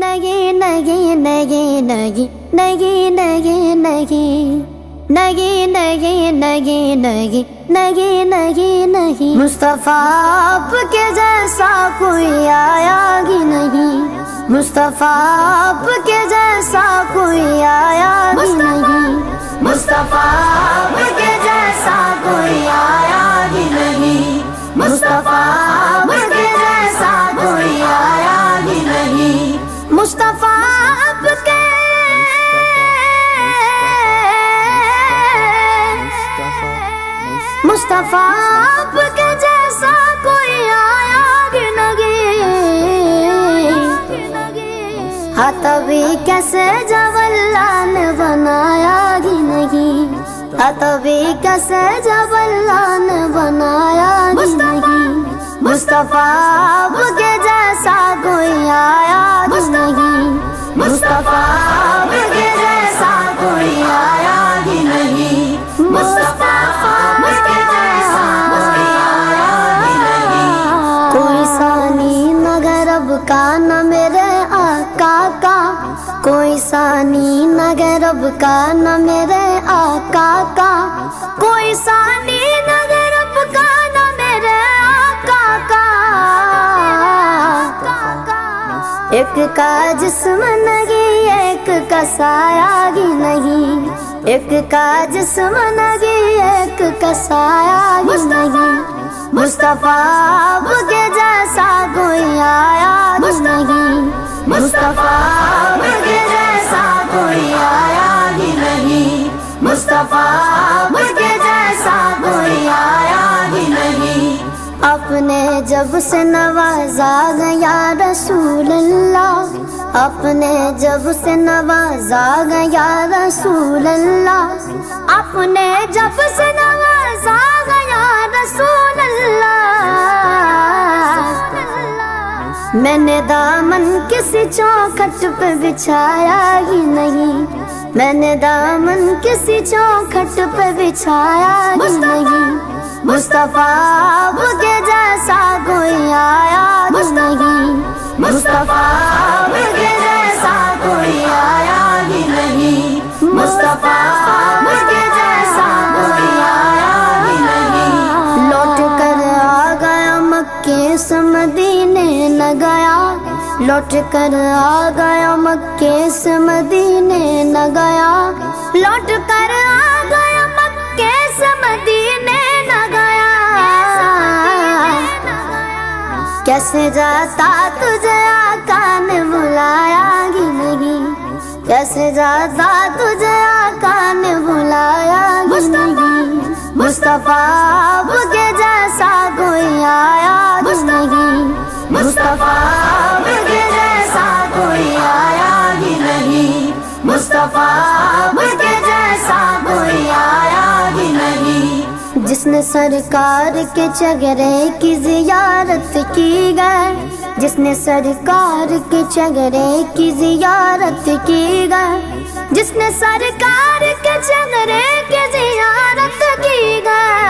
نہیں نہیں نہیں نہیں نہیں نہیں نہیں نہیں نہیں نہیں نہیں نہیں نہیں نہیں مصطفیٰ آپ کے جیسا کوئی آیا ہی نہیں، مصطفیٰ آپ کے جیسا کوئی آیا ہی نہیں، مصطفیٰ آپ کے جیسا کوئی آیا ہی نہیں، مصطفیٰ آپ کے جیسا کوئی آیا ہی نہیں، مصطفیٰ آپ کے مصطفیٰ آپ کے جیسا کوئی آیا ہی نہیں، ہاں تبھی کیسے جب اللہ نے بنایا ہی نہیں، ہاں تبھی کیسے جب اللہ نے بنایا ہی نہیں، مصطفیٰ آپ کے جیسا کوئی آیا ہی نہیں، مصطفیٰ آپ کے جیسا کوئی آیا ہی نہیں، مصطفیٰ آپ کے جیسا کوئی آیا ہی نہیں، کوئی ثانی نہ غرب کا نہ میرے آقا کا، کوئی ثانی نہ غرب کا نہ میرے آقا کا، کوئی ثانی نہ غرب کا نہ میرے آقا کا، ایک کا جسم نہیں ایک کا سایہ ہی نہیں، ایک کا جسم نہیں ایک کا سایہ ہی نہیں، مصطفیٰ آپ کے جیسا کوئی آیا ہی نہیں، مصطفیٰ آپ کے جیسا کوئی آیا ہی نہیں، مصطفیٰ آپ کے جیسا کوئی آیا ہی نہیں، اپنے جب سے نوازا گیا رسول اللہ، اپنے جب سے نوازا گیا رسول اللہ، اپنے جب سے نوازا گیا رسول اللہ، میں نے دامن کسی چوکھٹ پہ بچھایا ہی نہیں، میں نے دامن کسی چوکھٹ پہ بچھایا ہی نہیں، مصطفیٰ آپ کے جیسا کوئی آیا ہی نہیں، مصطفیٰ آپ کے جیسا کوئی آیا ہی نہیں، مصطفیٰ آپ کے جیسا کوئی آیا ہی نہیں، لوٹ کر آ گیا مکے سے مدینے نہ گیا، لوٹ کر آ گیا مکے سے مدینے نہ گیا، لوٹ کر آ گیا مکے سے مدینے نہ گیا، کیسے جاتا تجھے آقا نے بلایا ہی نہیں، کیسے جاتا تجھے آقا نے بلایا ہی نہیں، مصطفیٰ آپ کے جیسا کوئی آیا ہی نہیں، مصطفیٰ آپ کے جیسا کوئی آیا ہی نہیں، مصطفیٰ آپ کے جیسا کوئی آیا ہی نہیں، جس نے سرکار کے چگرے کی زیارت کی گئے، جس نے سرکار کے چگرے کی زیارت کی گئے، جس نے سرکار کے چگرے کی زیارت کی گئے،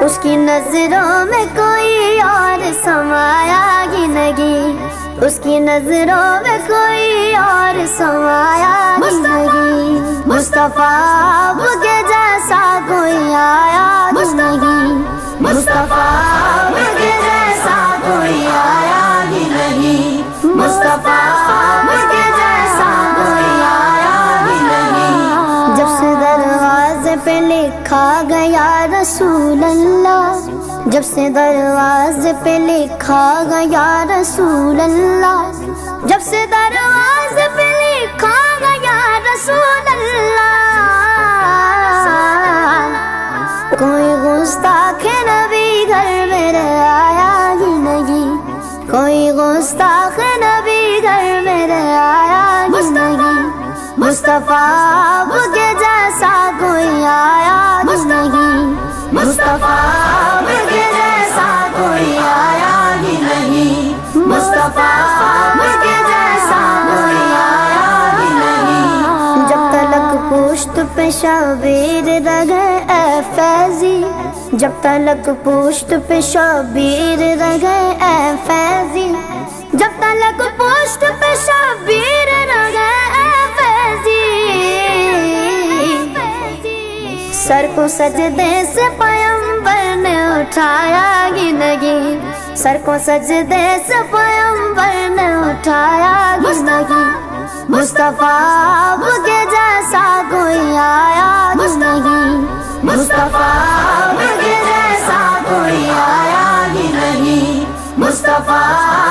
اس کی نظروں میں کوئی اور سمایا ہی نہیں، اس کی نظروں میں کوئی اور سمایا ہی نہیں، مصطفیٰ آپ کے جیسا کوئی آیا ہی نہیں، مصطفیٰ آپ کے جیسا کوئی آیا ہی نہیں، مصطفیٰ آپ کے جیسا کوئی آیا ہی نہیں، جب سے دروازے پہ لکھا گیا رسول اللہ، جب سے دروازے پہ لکھا گیا رسول اللہ، جب سے دروازے پہ لکھا گیا رسول اللہ، کوئی گستاخ نبی گھر میرے آیا ہی نہیں، کوئی گستاخ نبی گھر میرے آیا ہی نہیں، مصطفیٰ آپ کے جیسا کوئی آیا ہی نہیں، مصطفیٰ آپ کے جیسا کوئی آیا ہی نہیں، مصطفیٰ آپ کے جیسا کوئی آیا ہی نہیں، جب تلک پشت پہ شبیر رہے اے فیضی، جب تلک پشت پہ شبیر رہے اے فیضی، کو سجدے سے پیغمبر نے اٹھایا ہی نہیں، سر کو سجدے سے پیغمبر نے اٹھایا ہی نہیں، مصطفیٰ آپ کے جیسا کوئی آیا ہی نہیں، مصطفیٰ آپ کے جیسا کوئی آیا ہی نہیں، مصطفیٰ